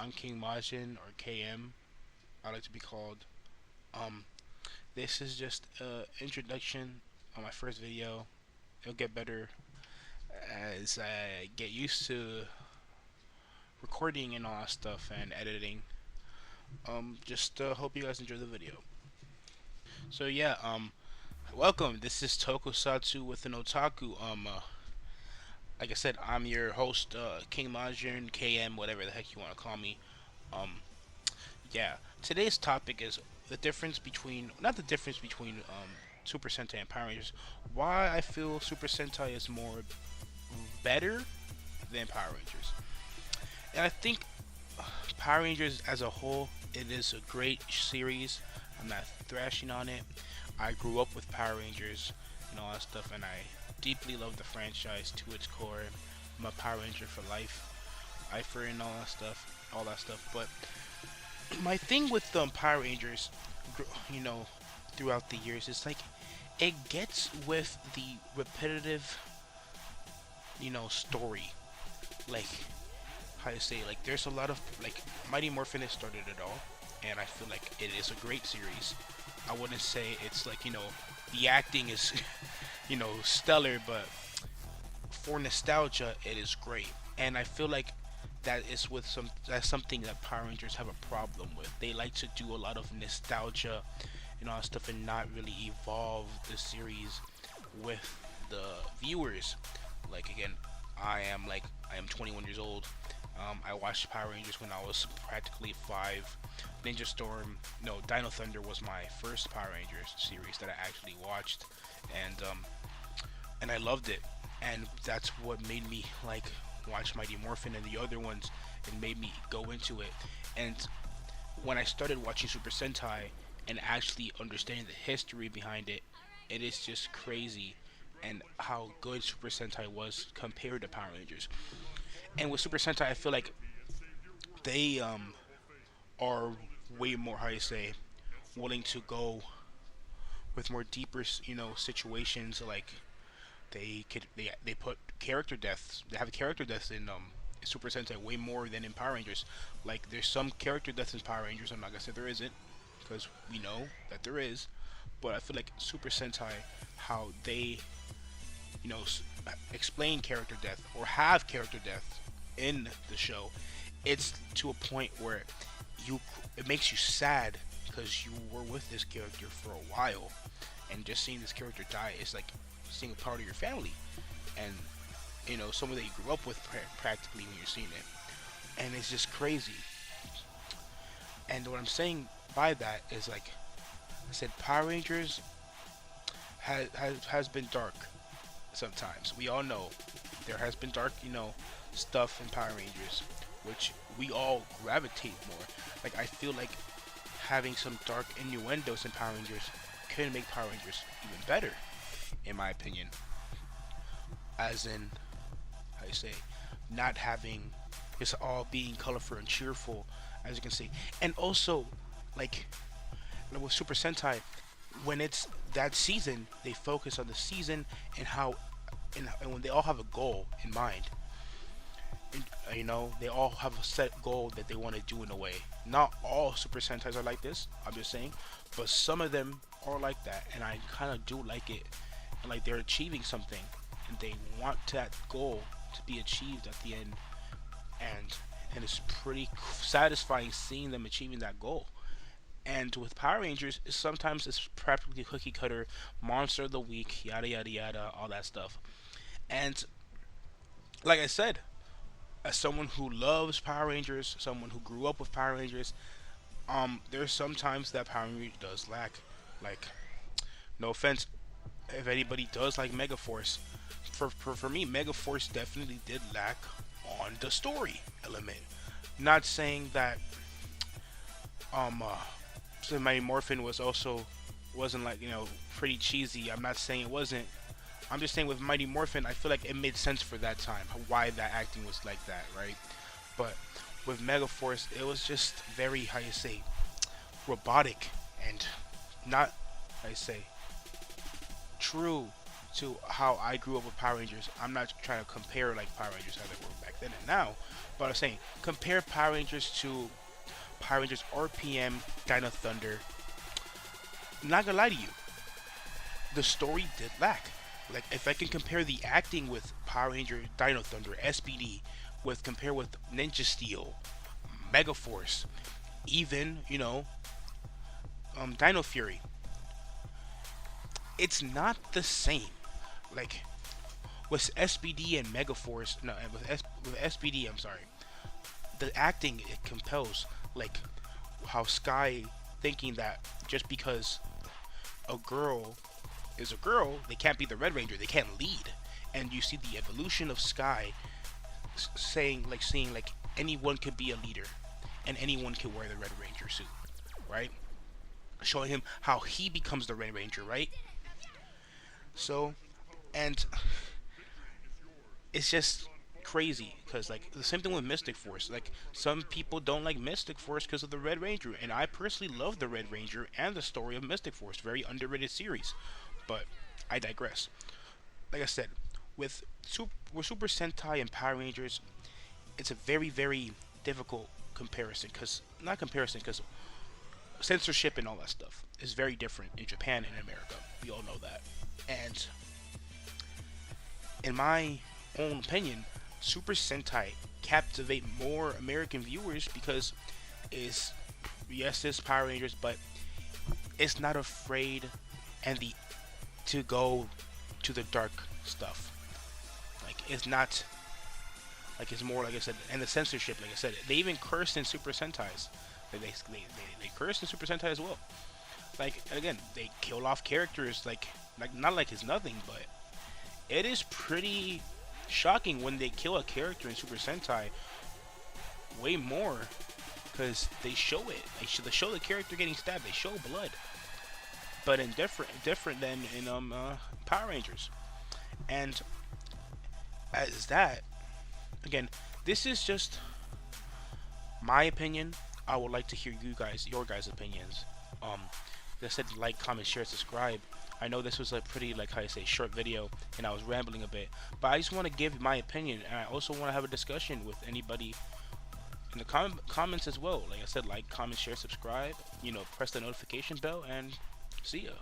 I'm King Majin or KM. I like to be called. Um, this is just a introduction on my first video. It'll get better as I get used to recording and all that stuff and editing. Just hope you guys enjoy the video. So yeah, welcome. This is Tokusatsu with an Otaku. Like I said, I'm your host, King Majin, KM, whatever the heck you want to call me. Um, yeah. Today's topic is the difference between, not the difference between Super Sentai and Power Rangers. Why I feel Super Sentai is more better than Power Rangers. And I think Power Rangers as a whole, it is a great series. I'm not thrashing on it. I grew up with Power Rangers and all that stuff, and I deeply love the franchise to its core. I'm a Power Ranger for life. I for and all that stuff. But my thing with Power Rangers, you know, throughout the years, is like it gets with the repetitive, story. Like how you say, like there's a lot of like Mighty Morphin has started it all, and I feel like it is a great series. I wouldn't say it's like the acting is stellar, but for nostalgia it is great, and I feel like that's something that Power Rangers have a problem with. They like to do a lot of nostalgia and all that stuff and not really evolve the series with the viewers. Like again, I am 21 years old. I watched Power Rangers when I was practically 5. Ninja Storm, no, Dino Thunder was my first Power Rangers series that I actually watched, and I loved it. And that's what made me like watch Mighty Morphin and the other ones, and made me go into it. And when I started watching Super Sentai and actually understanding the history behind it, it is just crazy and how good Super Sentai was compared to Power Rangers. And with Super Sentai, I feel like they are way more, how you say, willing to go with more deeper, situations. Like they put character deaths. They have character deaths in Super Sentai way more than in Power Rangers. Like there's some character deaths in Power Rangers. I'm not gonna say there isn't, because we know that there is. But I feel like Super Sentai, how they you know s- explain character death or have character death in the show, it's to a point where you it makes you sad because you were with this character for a while, and just seeing this character die is like seeing a part of your family, and someone that you grew up with practically when you're seeing it, and it's just crazy. And what I'm saying by that is, like I said, Power Rangers has been dark sometimes. We all know there has been dark, stuff in Power Rangers, which we all gravitate more. Like I feel like having some dark innuendos in Power Rangers could make Power Rangers even better, in my opinion. As in, how you say, not having it's all being colorful and cheerful, as you can see, and also like with Super Sentai, when it's that season, they focus on the season and how and when they all have a goal in mind. And, they all have a set goal that they want to do in a way. Not all Super Sentais are like this. I'm just saying, but some of them are like that, and I kind of do like it. And like they're achieving something, and they want that goal to be achieved at the end, and it's pretty satisfying seeing them achieving that goal. And with Power Rangers, sometimes it's practically cookie cutter, monster of the week, yada yada yada, all that stuff. And like I said, as someone who loves Power Rangers, someone who grew up with Power Rangers, there's sometimes that Power Rangers does lack. Like, no offense, if anybody does like Megaforce, for me, Megaforce definitely did lack on the story element. Not saying that so Mighty Morphin wasn't like pretty cheesy. I'm not saying it wasn't. I'm just saying with Mighty Morphin, I feel like it made sense for that time why that acting was like that, right? But with Megaforce, it was just very, how you say, robotic and not, how you say, true to how I grew up with Power Rangers. I'm not trying to compare like Power Rangers how they were back then and now, But I was saying, compare Power Rangers to Power Rangers RPM, Dino Thunder. I'm not gonna lie to you, the story did lack. Like if I can compare the acting with Power Ranger, Dino Thunder, SPD, with compare with Ninja Steel, Mega Force, even Dino Fury, it's not the same. Like with SPD and Mega Force, no, with SPD, I'm sorry, the acting it compels. Like how Sky thinking that just because a girl is a girl, they can't be the Red Ranger. They can't lead. And you see the evolution of Sky, seeing like anyone could be a leader, and anyone can wear the Red Ranger suit, right? Showing him how he becomes the Red Ranger, right? So, and it's just crazy because like the same thing with Mystic Force. Like some people don't like Mystic Force because of the Red Ranger, and I personally love the Red Ranger and the story of Mystic Force. Very underrated series, but I digress. Like I said, with Super Sentai and Power Rangers, it's a very difficult comparison because not comparison because censorship and all that stuff is very different in Japan and in America. We all know that, and in my own opinion, Super Sentai captivate more American viewers because it's yes, it's Power Rangers, but it's not afraid and the to go to the dark stuff. Like it's not like it's more like I said, and the censorship, like I said, they even curse in Super Sentais. They curse in Super Sentai as well. Like again, they kill off characters like not like it's nothing, but it is pretty shocking when they kill a character in Super Sentai way more because they show it. They show the character getting stabbed. They show blood, but in different than in Power Rangers. And as that again, this is just my opinion. I would like to hear your guys' opinions. Like I said, like, comment, share, subscribe. I know this was a pretty, like how I say, short video, and I was rambling a bit, but I just want to give my opinion, and I also want to have a discussion with anybody in the comments as well. Like I said, like, comment, share, subscribe. Press the notification bell, and see ya.